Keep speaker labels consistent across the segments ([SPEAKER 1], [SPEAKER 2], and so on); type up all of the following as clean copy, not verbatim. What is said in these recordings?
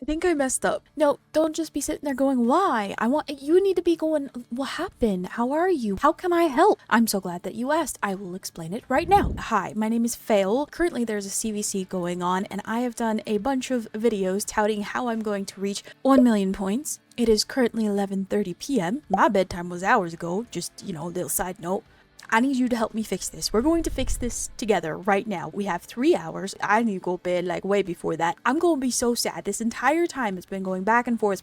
[SPEAKER 1] I think I messed up. No, don't just be sitting there going, why? You need to be going, what happened? How are you? How can I help? I'm so glad that you asked. I will explain it right now. Hi, my name is Fail. Currently there's a CVC going on and I have done a bunch of videos touting how I'm going to reach 1 million points. It is currently 11:30 p.m. My bedtime was hours ago. Just, a little side note. I need you to help me fix this. We're going to fix this together right now. We have 3 hours. I need to go to bed like way before that. I'm going to be so sad. This entire time it's been going back and forth,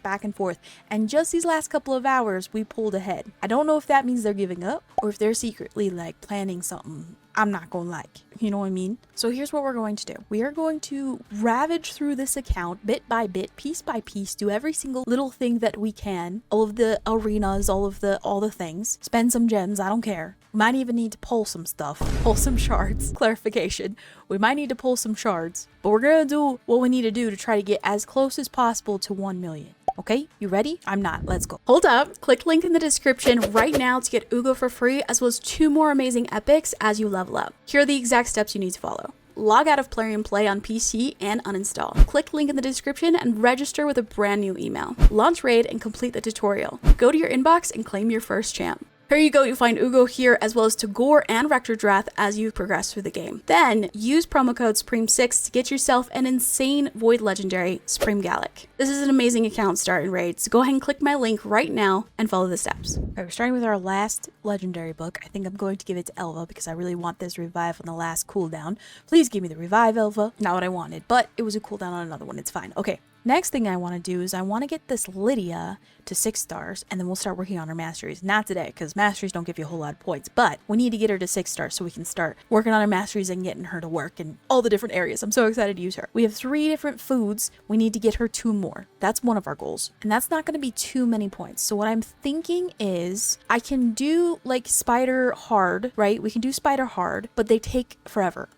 [SPEAKER 1] and just these last couple of hours we pulled ahead. I don't know if that means they're giving up or if they're secretly like planning something I'm not gonna like. You know what I mean? So here's what we're going to do. We are going to ravage through this account bit by bit, piece by piece, do every single little thing that we can. All of the arenas, all the things. Spend some gems, I don't care. We might even need to pull some stuff. Pull some shards. Clarification. We might need to pull some shards. But we're gonna do what we need to do to try to get as close as possible to 1 million. Okay, you ready? I'm not. Let's go. Hold up. Click link in the description right now to get Uugo for free, as well as 2 more amazing epics as you level up. Here are the exact steps you need to follow. Log out of Plarium Play on PC and uninstall. Click link in the description and register with a brand new email. Launch raid and complete the tutorial. Go to your inbox and claim your first champ. Here you go, you find Uugo here, as well as Tagoar and Rector Drath as you progress through the game. Then, use promo code SUPREME6 to get yourself an insane Void Legendary, Supreme Galek. This is an amazing account start in Raid, so go ahead and click my link right now and follow the steps. Alright, we're starting with our last Legendary book. I think I'm going to give it to Elva because I really want this revive on the last cooldown. Please give me the revive, Elva. Not what I wanted, but it was a cooldown on another one, it's fine. Okay. Next thing I want to do is I want to get this Lydia to 6 stars, and then we'll start working on her masteries. Not today, because masteries don't give you a whole lot of points, but we need to get her to 6 stars so we can start working on her masteries and getting her to work in all the different areas. I'm so excited to use her. We have 3 different foods. We need to get her 2 more. That's one of our goals, and that's not going to be too many points. So what I'm thinking is I can do like spider hard, right? We can do spider hard, but they take forever.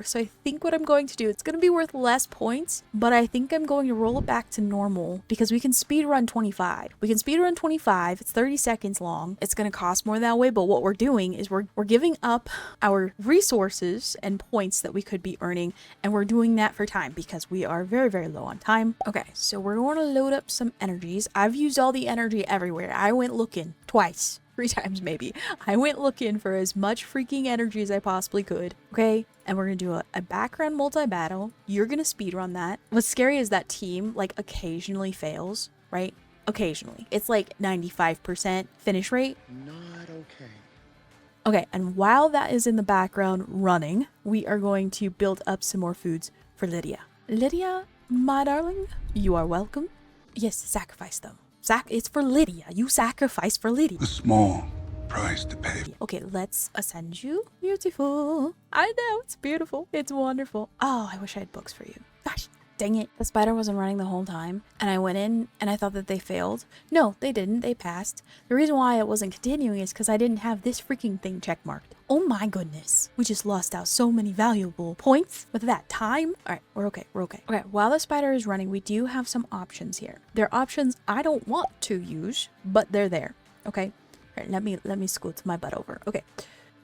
[SPEAKER 1] So I think what I'm going to do, it's going to be worth less points, but I think I'm going to roll it back to normal because we can speed run 25. It's 30 seconds long. It's going to cost more that way, but what we're doing is we're giving up our resources and points that we could be earning, and we're doing that for time because we are very, very low on time. Okay, so we're going to load up some energies. I've used all the energy everywhere. I went looking twice. 3 times maybe. I went looking for as much freaking energy as I possibly could. Okay, and we're gonna do a background multi-battle. You're gonna speedrun that. What's scary is that team like occasionally fails, right? Occasionally. It's like 95% finish rate.
[SPEAKER 2] Not okay.
[SPEAKER 1] Okay, and while that is in the background running, we are going to build up some more foods for Lydia. Lydia, my darling, you are welcome. Yes, sacrifice them. It's for Lydia. You sacrifice for Lydia.
[SPEAKER 3] A small price to pay.
[SPEAKER 1] Okay, let's ascend you. Beautiful. I know, it's beautiful. It's wonderful. Oh, I wish I had books for you. Gosh, dang it. The spider wasn't running the whole time, and I went in and I thought that they failed. No, they didn't. They passed. The reason why it wasn't continuing is because I didn't have this freaking thing checkmarked. Oh my goodness. We just lost out so many valuable points with that time. All right, we're okay. Okay, while the spider is running, we do have some options here. They're options I don't want to use, but they're there. Okay. All right, let me scoot my butt over. Okay.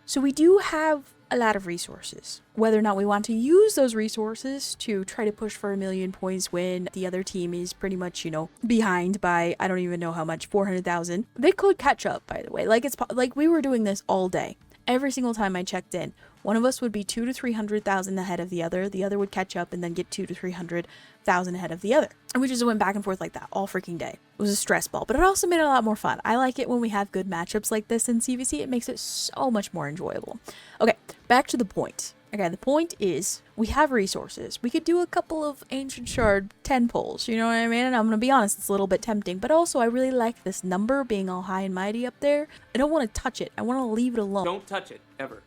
[SPEAKER 1] So we do have a lot of resources. Whether or not we want to use those resources to try to push for 1 million points when the other team is pretty much, behind by, I don't even know how much, 400,000. They could catch up, by the way. Like we were doing this all day. Every single time I checked in, one of us would be 200,000 to 300,000 ahead of the other would catch up and then get 200,000 to 300,000 ahead of the other. And we just went back and forth like that all freaking day. It was a stress ball, but it also made it a lot more fun. I like it when we have good matchups like this in CVC. It makes it so much more enjoyable. Okay, back to the point. Okay, the point is we have resources. We could do a couple of Ancient Shard 10 pulls, you know what I mean? And I'm going to be honest, it's a little bit tempting, but also I really like this number being all high and mighty up there. I don't want to touch it. I want to leave it alone.
[SPEAKER 4] Don't touch it, ever.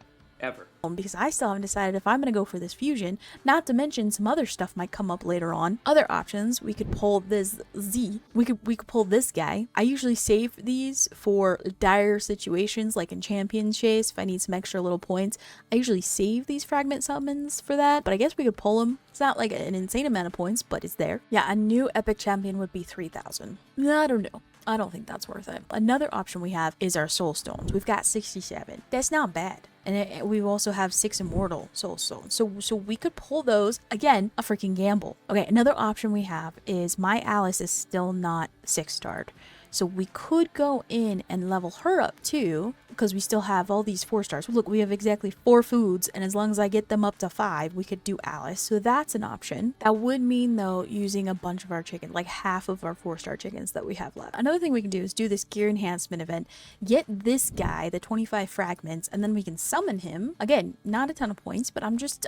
[SPEAKER 1] Because I still haven't decided if I'm going to go for this fusion, not to mention some other stuff might come up later on. Other options, we could pull this Z. We could pull this guy. I usually save these for dire situations like in Champion Chase if I need some extra little points. I usually save these fragment summons for that, but I guess we could pull them. It's not like an insane amount of points, but it's there. Yeah, a new epic champion would be 3,000. I don't know. I don't think that's worth it. Another option we have is our soul stones. We've got 67. That's not bad. And we also have 6 immortal soul stones. So we could pull those. Again, a freaking gamble. Okay, another option we have is my Alice is still not 6-starred. So we could go in and level her up too, because we still have all these 4 stars. Look, we have exactly 4 foods, and as long as I get them up to 5, we could do Alice. So that's an option. That would mean though using a bunch of our chickens, like half of our 4-star chickens that we have left. Another thing we can do is do this gear enhancement event, get this guy the 25 fragments, and then we can summon him. Again, not a ton of points, but I'm just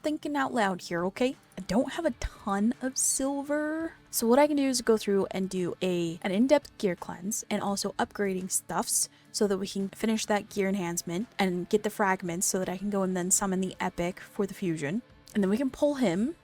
[SPEAKER 1] thinking out loud here, okay? I don't have a ton of silver. So what I can do is go through and do an in-depth gear cleanse and also upgrading stuffs so that we can finish that gear enhancement and get the fragments so that I can go and then summon the epic for the fusion. And then we can pull him,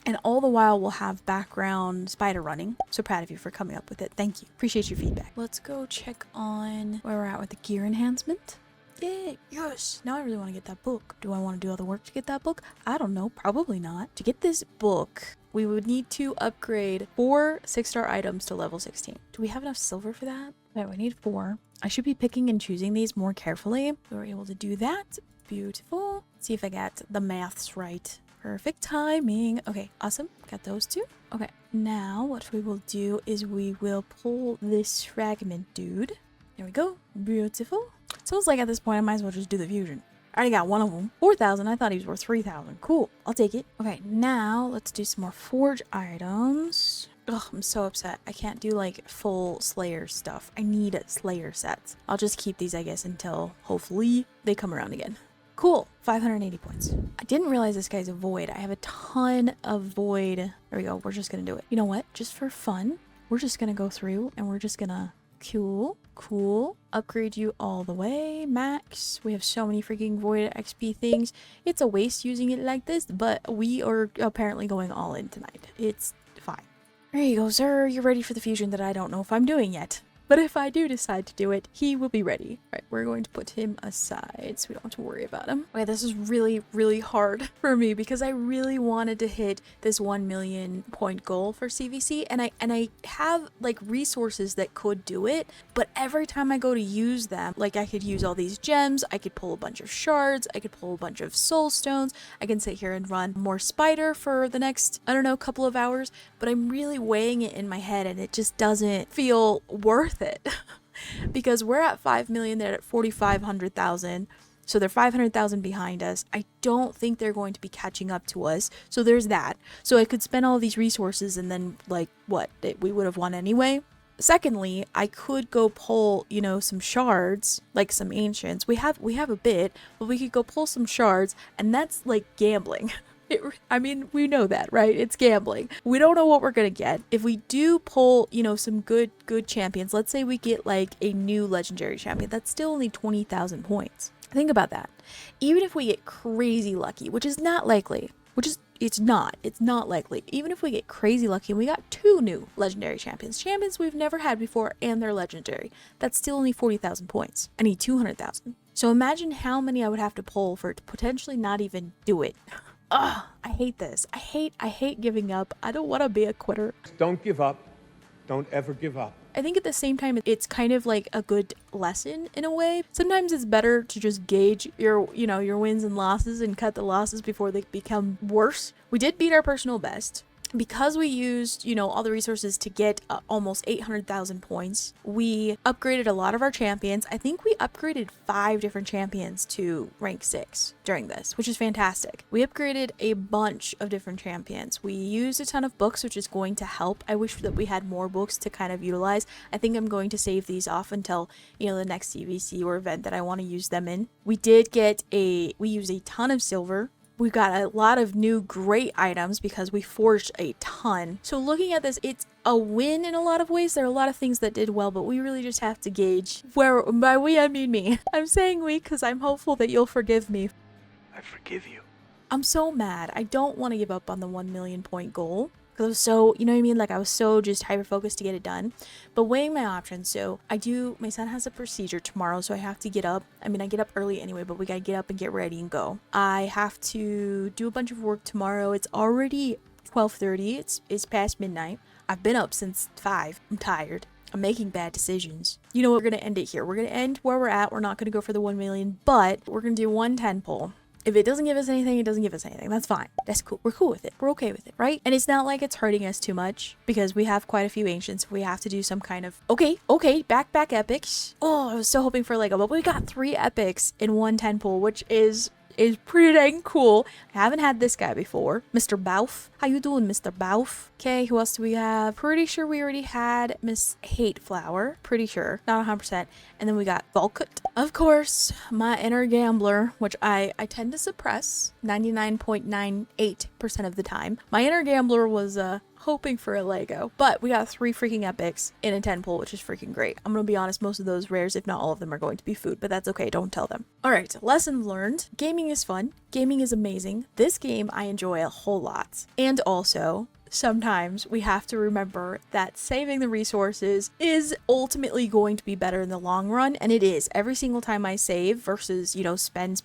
[SPEAKER 1] and all the while we'll have background spider running. So proud of you for coming up with it. Thank you. Appreciate your feedback. Let's go check on where we're at with the gear enhancement. Yay, yes! Now I really want to get that book. Do I want to do all the work to get that book? I don't know. Probably not. To get this book, we would need to upgrade 4 6-star items to level 16. Do we have enough silver for that? Okay, we need 4. I should be picking and choosing these more carefully. We were able to do that. Beautiful. Let's see if I got the maths right. Perfect timing. Okay, awesome. Got those 2. Okay, now what we will do is we will pull this fragment dude. There we go. Beautiful. So it's like at this point I might as well just do the fusion. I already got one of them. 4,000. I thought he was worth 3,000. Cool. I'll take it. Okay, now let's do some more forge items. Ugh, I'm so upset. I can't do like full Slayer stuff. I need Slayer sets. I'll just keep these, I guess, until hopefully they come around again. Cool. 580 points. I didn't realize this guy's a void. I have a ton of void. There we go. We're just going to do it. You know what? Just for fun, we're just going to go through and we're just going to... Cool. Upgrade you all the way, max. We have so many freaking void XP things. It's a waste using it like this, but we are apparently going all in tonight. It's fine. There you go, sir. You're ready for the fusion that I don't know if I'm doing yet. But if I do decide to do it, he will be ready. All right, we're going to put him aside so we don't have to worry about him. Okay, this is really, really hard for me because I really wanted to hit this 1 million point goal for CVC, and I have like resources that could do it, but every time I go to use them, like I could use all these gems, I could pull a bunch of shards, I could pull a bunch of soul stones, I can sit here and run more spider for the next, I don't know, couple of hours, but I'm really weighing it in my head and it just doesn't feel worth it because we're at 5 million, they're at 4,500,000, so they're 500,000 behind us. I don't think they're going to be catching up to us, so there's that. So I could spend all these resources and then like what, we would have won anyway. Secondly, I could go pull, you know, some shards, like some ancients. We have a bit, but we could go pull some shards, and that's like gambling. I mean, we know that, right? It's gambling. We don't know what we're gonna get. If we do pull, you know, some good champions, let's say we get like a new legendary champion, that's still only 20,000 points. Think about that. Even if we get crazy lucky, which is not likely, it's not likely. Even if we get crazy lucky and we got 2 new legendary champions we've never had before, and they're legendary, that's still only 40,000 points. I need 200,000. So imagine how many I would have to pull for it to potentially not even do it. Ugh, I hate this. I hate giving up. I don't want to be a quitter.
[SPEAKER 2] Don't give up. Don't ever give up.
[SPEAKER 1] I think at the same time, it's kind of like a good lesson in a way. Sometimes it's better to just gauge your wins and losses and cut the losses before they become worse. We did beat our personal best. Because we used, you know, all the resources to get almost 800,000 points, we upgraded a lot of our champions. I think we upgraded 5 different champions to rank 6 during this, which is fantastic. We upgraded a bunch of different champions. We used a ton of books, which is going to help. I wish that we had more books to kind of utilize. I think I'm going to save these off until, you know, the next CVC or event that I want to use them in. We used a ton of silver. We got a lot of new great items because we forged a ton. So looking at this, it's a win in a lot of ways. There are a lot of things that did well, but we really just have to gauge where, by we I mean me. I'm saying we because I'm hopeful that you'll forgive me.
[SPEAKER 2] I forgive you.
[SPEAKER 1] I'm so mad. I don't want to give up on the 1 million point goal. Because I was so, you know what I mean? Like I was so just hyper-focused to get it done. But weighing my options, so my son has a procedure tomorrow, so I have to get up. I mean, I get up early anyway, but we gotta get up and get ready and go. I have to do a bunch of work tomorrow. It's already 12:30. It's past midnight. I've been up since 5. I'm tired. I'm making bad decisions. You know what? We're going to end it here. We're going to end where we're at. We're not going to go for the 1 million, but we're going to do 110 pull. If it doesn't give us anything, it doesn't give us anything. That's fine. That's cool. We're cool with it. We're okay with it, right? And it's not like it's hurting us too much because we have quite a few ancients. We have to do some kind of back epics. Oh, I was so hoping for like but we got 3 epics in 110 pool, which is pretty dang cool. I haven't had this guy before. Mr. Bauf. How you doing, Mr. Bauf? Okay, who else do we have? Pretty sure we already had Miss Hateflower. Pretty sure. Not 100%. And then we got Volkut. Of course, my inner gambler, which I tend to suppress 99.98% of the time. My inner gambler was hoping for a Lego, but we got 3 freaking epics in a 10 pull, which is freaking great. I'm gonna be honest, most of those rares, if not all of them, are going to be food, but that's okay, don't tell them. All right, lesson learned. Gaming is fun. Gaming is amazing. This game I enjoy a whole lot. And also, sometimes we have to remember that saving the resources is ultimately going to be better in the long run, and it is. Every single time I save versus, spend,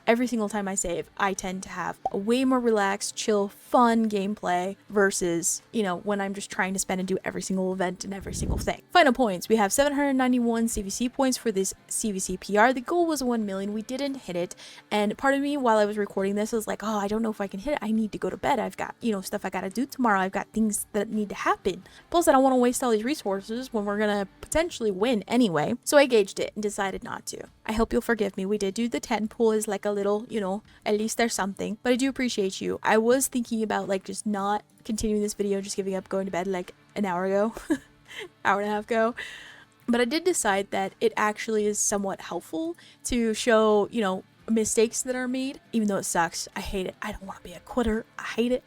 [SPEAKER 1] every single time I save, I tend to have a way more relaxed, chill, fun gameplay versus, when I'm just trying to spend and do every single event and every single thing. Final points. We have 791 CVC points for this CVC PR. The goal was 1 million. We didn't hit it. And part of me, while I was recording this, was like, oh, I don't know if I can hit it. I need to go to bed. I've got, stuff I got to do tomorrow. I've got things that need to happen. Plus, I don't want to waste all these resources when we're going to potentially win anyway. So I gauged it and decided not to. I hope you'll forgive me. We did do the 10 pool as like a little, at least there's something. But I do appreciate you. I was thinking about just not continuing this video, just giving up going to bed like an hour ago, hour and a half ago. But I did decide that it actually is somewhat helpful to show, mistakes that are made, even though it sucks. I hate it. I don't want to be a quitter. I hate it.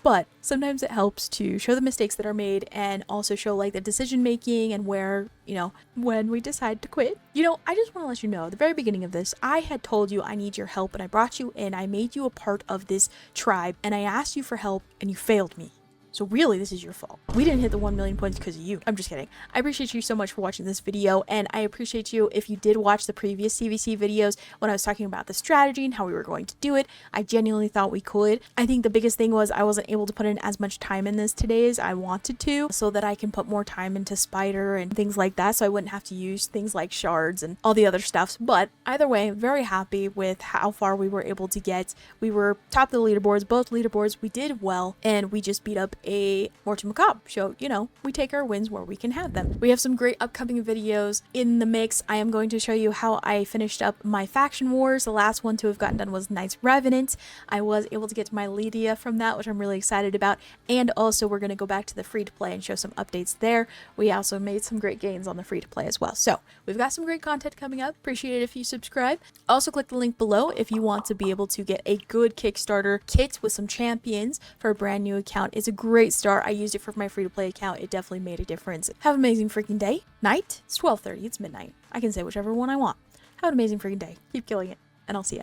[SPEAKER 1] But sometimes it helps to show the mistakes that are made and also show the decision making and where, when we decide to quit. I just want to let you know, at the very beginning of this, I had told you I need your help and I brought you in. I made you a part of this tribe and I asked you for help and you failed me. So really, this is your fault. We didn't hit the 1 million points because of you. I'm just kidding. I appreciate you so much for watching this video, and I appreciate you if you did watch the previous CVC videos when I was talking about the strategy and how we were going to do it. I genuinely thought we could. I think the biggest thing was I wasn't able to put in as much time in this today as I wanted to, so that I can put more time into Spider and things like that, so I wouldn't have to use things like shards and all the other stuffs. But either way, very happy with how far we were able to get. We were top of the leaderboards, both leaderboards. We did well, and we just beat up a Morte Macabre. So, we take our wins where we can have them. We have some great upcoming videos in the mix. I am going to show you how I finished up my faction wars. The last one to have gotten done was Knights Revenant. I was able to get to my Lydia from that, which I'm really excited about. And also we're going to go back to the free to play and show some updates there. We also made some great gains on the free to play as well. So we've got some great content coming up. Appreciate it if you subscribe. Also click the link below if you want to be able to get a good Kickstarter kit with some champions for a brand new account. It's a great start. I used it for my free-to-play account. It definitely made a difference. Have an amazing freaking day. Night? It's 12:30. It's midnight. I can say whichever one I want. Have an amazing freaking day. Keep killing it. And I'll see ya.